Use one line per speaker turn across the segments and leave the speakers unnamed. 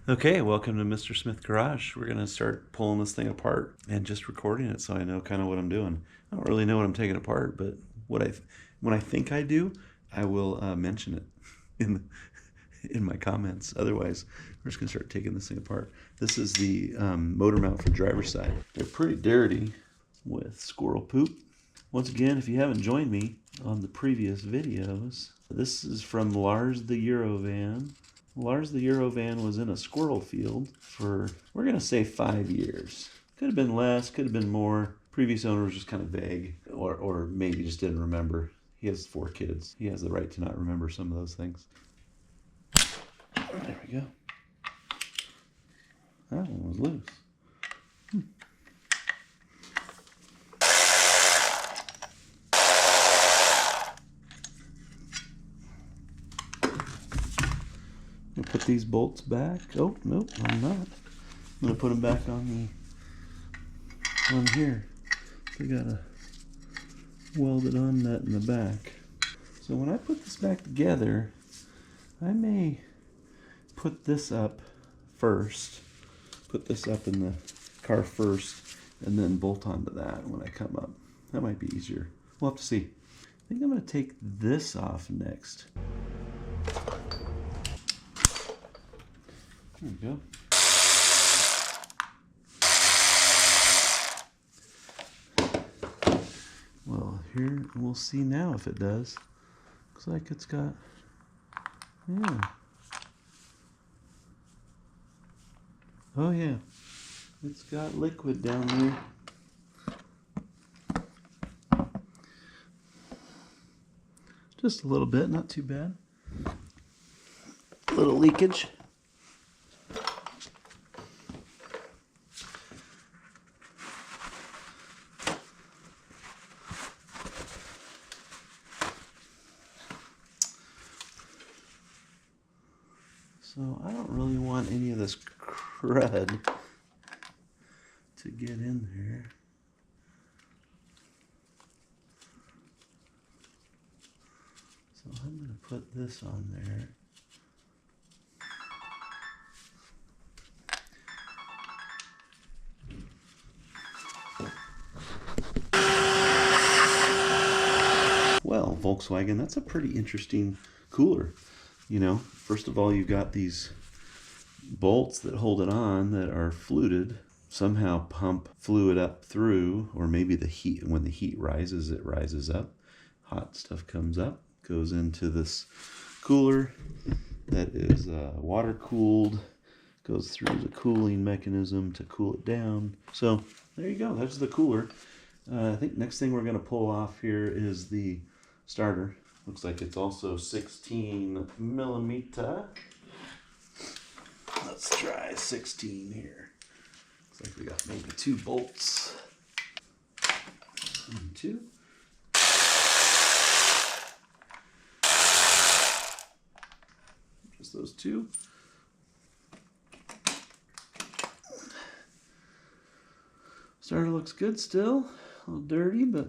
Okay, welcome to Mr. Smith Garage. We're going to start pulling this thing apart and just recording it so I know kind of what I'm doing. I don't really know what I'm taking apart, but when I think I do, I will mention it in my comments. Otherwise, we're just going to start taking this thing apart. This is the motor mount for driver's side. They're pretty dirty with squirrel poop. Once again, if you haven't joined me on the previous videos, this is from Lars the EuroVan. Lars the EuroVan was in a squirrel field for, we're going to say 5 years. Could have been less, could have been more. Previous owner was just kind of vague, or maybe just didn't remember. He has 4 kids. He has the right to not remember some of those things. There we go. That one was loose. I'm gonna put these bolts back. Oh, nope, I'm not. I'm gonna put them back on the one here. We got a welded on nut in the back. So when I put this back together, I may put this up first. Put this up in the car first, and then bolt onto that when I come up. That might be easier. We'll have to see. I think I'm gonna take this off next. There we go. Well, here we'll see now if it does. Looks like it's got, yeah. Oh yeah, it's got liquid down there. Just a little bit, not too bad. A little leakage. So I don't really want any of this crud to get in there. So I'm going to put this on there. Well, Volkswagen, that's a pretty interesting cooler. You know, first of all, you've got these bolts that hold it on that are fluted, somehow pump fluid up through, or maybe the heat, when the heat rises, it rises up. Hot stuff comes up, goes into this cooler that is water cooled, goes through the cooling mechanism to cool it down. So there you go, that's the cooler. I think next thing we're going to pull off here is the starter. Looks like it's also 16 millimeter. Let's try 16 here. Looks like we got maybe 2 bolts. 1, 2. Just those 2. Starter looks good still. A little dirty, but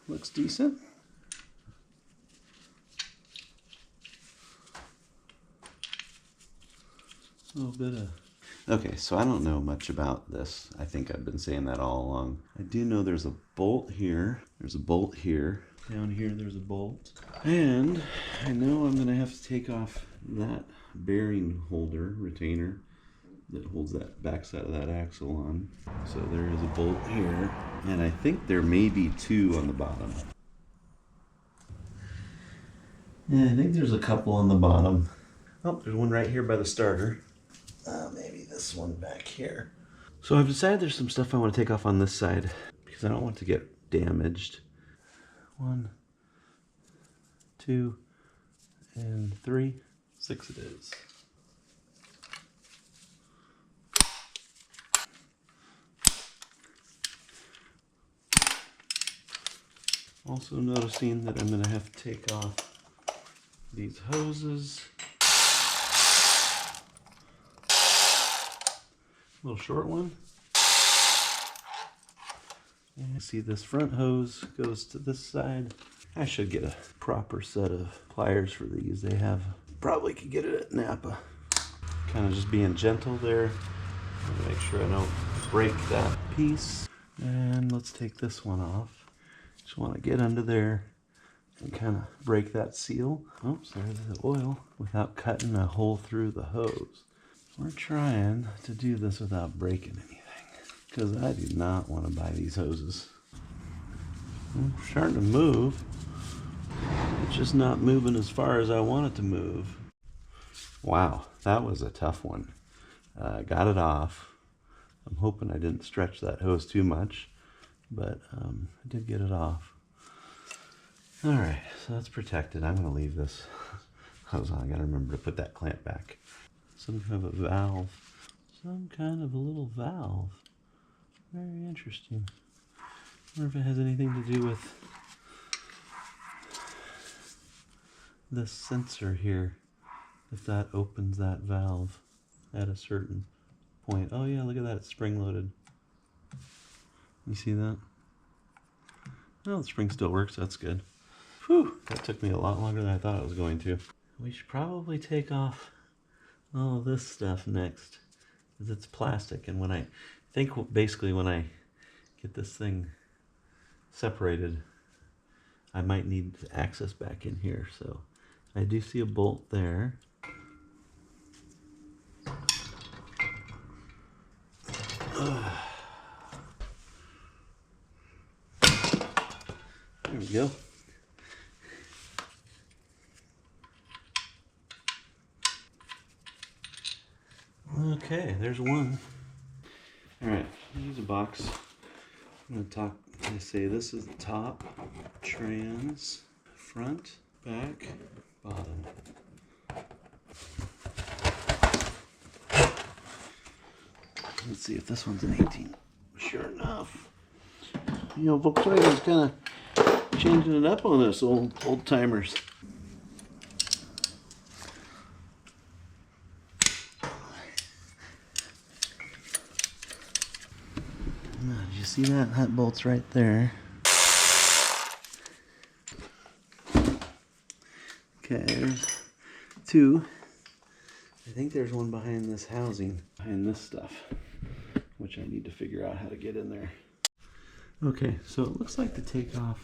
looks decent. A little bit of... Okay, so I don't know much about this. I think I've been saying that all along. I do know there's a bolt here. There's a bolt here. Down here there's a bolt. And I know I'm going to have to take off that bearing holder, retainer, that holds that backside of that axle on. So there is a bolt here. And I think there may be 2 on the bottom. Yeah, I think there's a couple on the bottom. Oh, there's one right here by the starter. Maybe this one back here. So I've decided there's some stuff I want to take off on this side because I don't want it to get damaged. 1, 2, and 3. 6 it is. Also noticing that I'm going to have to take off these hoses. Little short one. And see, this front hose goes to this side. I should get a proper set of pliers for these. They have, probably could get it at Napa. Kind of just being gentle there. Make sure I don't break that piece. And let's take this one off. Just want to get under there and kind of break that seal. Oops, there's the oil without cutting a hole through the hose. We're trying to do this without breaking anything because I do not want to buy these hoses. I'm starting to move. It's just not moving as far as I want it to move. Wow, that was a tough one. Got it off. I'm hoping I didn't stretch that hose too much, but I did get it off. All right, so that's protected. I'm going to leave this hose on. I got to remember to put that clamp back. Some kind of a valve. Some kind of a little valve. Very interesting. I wonder if it has anything to do with this sensor here. If that opens that valve at a certain point. Oh yeah, look at that, it's spring loaded. You see that? Well, the spring still works, that's good. Whew, that took me a lot longer than I thought it was going to. We should probably take off all of this stuff next, because it's plastic, and when I think basically when I get this thing separated, I might need access back in here. So I do see a bolt there. There we go. Okay, there's one. All right, use a box. I'm gonna say this is the top, trans, front, back, bottom. Let's see if this one's an 18. Sure enough. You know, Volkswagen's kind of changing it up on us old timers. Did you see that? That bolt's right there. Okay, there's two. I think there's one behind this housing, behind this stuff, which I need to figure out how to get in there. Okay, so it looks like to take off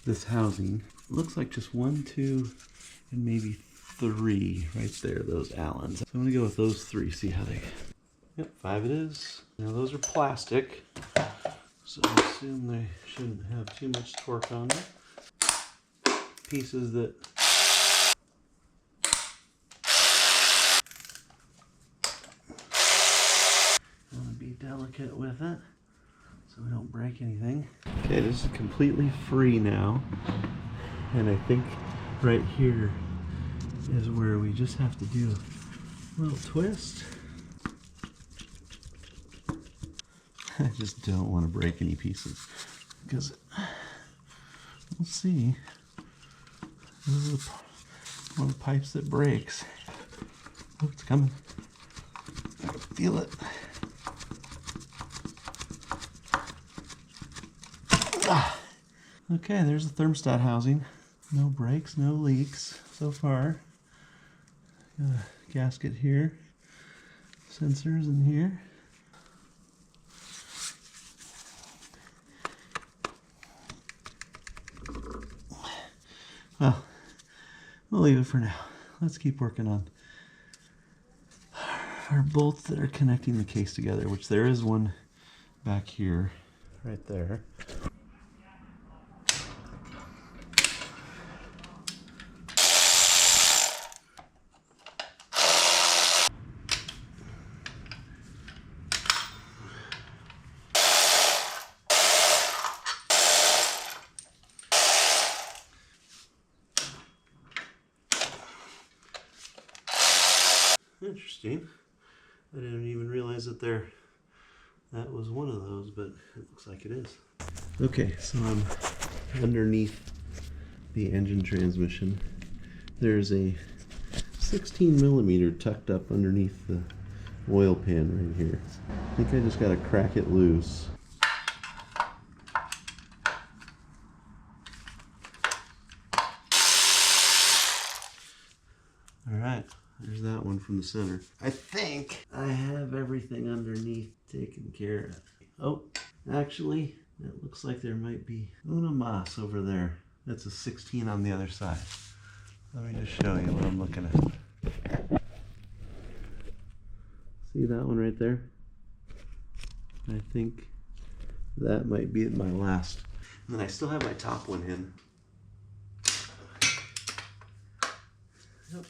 this housing, it looks like just 1, 2, and maybe 3 right there, those Allens. So I'm gonna go with those 3, see how they... Yep, 5 it is. Now those are plastic, so I assume they shouldn't have too much torque on them. Pieces that I want to be delicate with it so we don't break anything. Okay, this is completely free now, and I think right here is where we just have to do a little twist. I just don't want to break any pieces because we'll see. This is one of the pipes that breaks. Oh, it's coming. I can feel it. Ah. Okay, there's the thermostat housing. No breaks, no leaks so far. Got a gasket here. Sensors in here. Well, we'll leave it for now. Let's keep working on our bolts that are connecting the case together, which there is one back here, right there. Interesting. I didn't even realize that that was one of those, but it looks like it is. Okay, so I'm underneath the engine transmission. There's a 16 millimeter tucked up underneath the oil pan right here. I think I just got to crack it loose. All right, there's that one from the center. I think I have everything underneath taken care of. Oh, actually, it looks like there might be una mas over there. That's a 16 on the other side. Let me just show you what I'm looking at. See that one right there? I think that might be my last. And then I still have my top one in. Yep.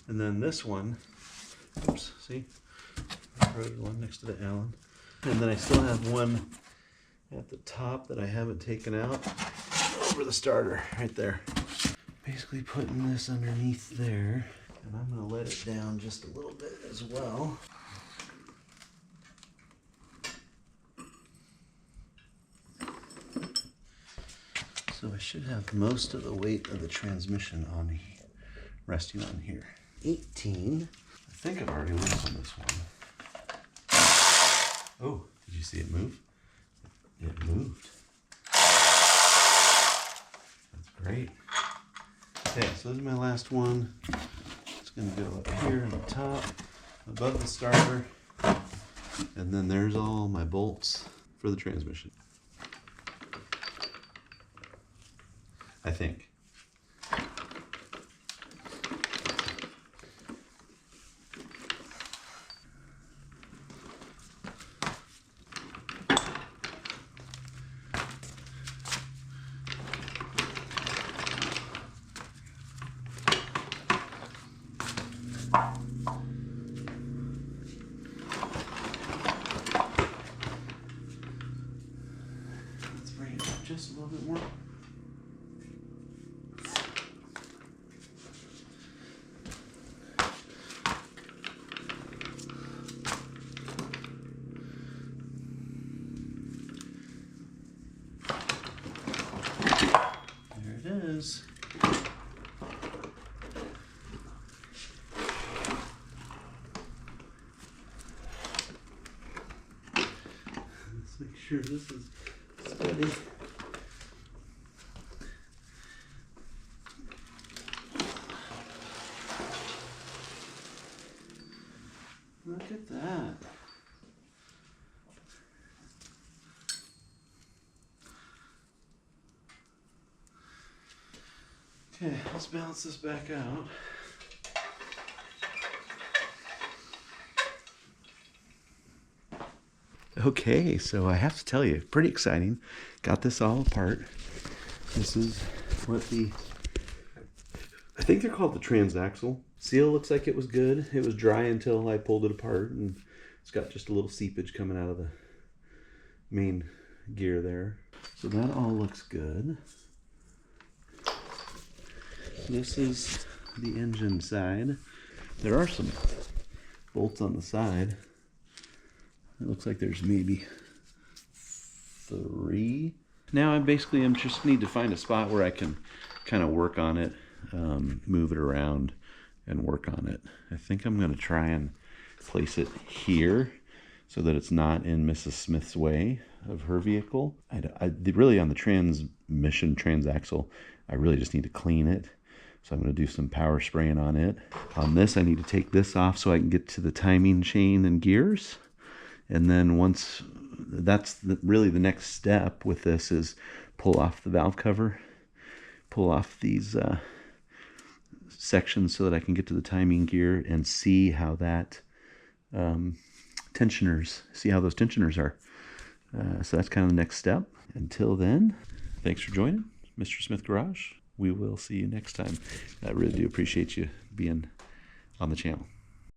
And then this one, oops, see? Road one next to the Allen. And then I still have one at the top that I haven't taken out over the starter right there. Basically putting this underneath there, and I'm going to let it down just a little bit as well. So I should have most of the weight of the transmission on resting on here. 18. I think I've already loosened this one. Oh, did you see it move? It moved. That's great. Okay, so this is my last one. It's going to go up here on the top, above the starter, and then there's all my bolts for the transmission. I think. Let's bring it up just a little bit more. Is. Let's make sure this is steady. Look at that. Okay, let's balance this back out. Okay, so I have to tell you, pretty exciting. Got this all apart. This is what I think they're called the transaxle. Seal looks like it was good. It was dry until I pulled it apart, and it's got just a little seepage coming out of the main gear there. So that all looks good. This is the engine side. There are some bolts on the side. It looks like there's maybe 3. Now I basically just need to find a spot where I can kind of work on it, move it around and work on it. I think I'm going to try and place it here so that it's not in Mrs. Smith's way of her vehicle. Really on the transmission transaxle, I really just need to clean it. So I'm going to do some power spraying on it. On this, I need to take this off so I can get to the timing chain and gears. And then once that's really the next step with this is pull off the valve cover, pull off these sections so that I can get to the timing gear and see how that see how those tensioners are. So that's kind of the next step. Until then, thanks for joining Mr. Smith Garage. We will see you next time. I really do appreciate you being on the channel.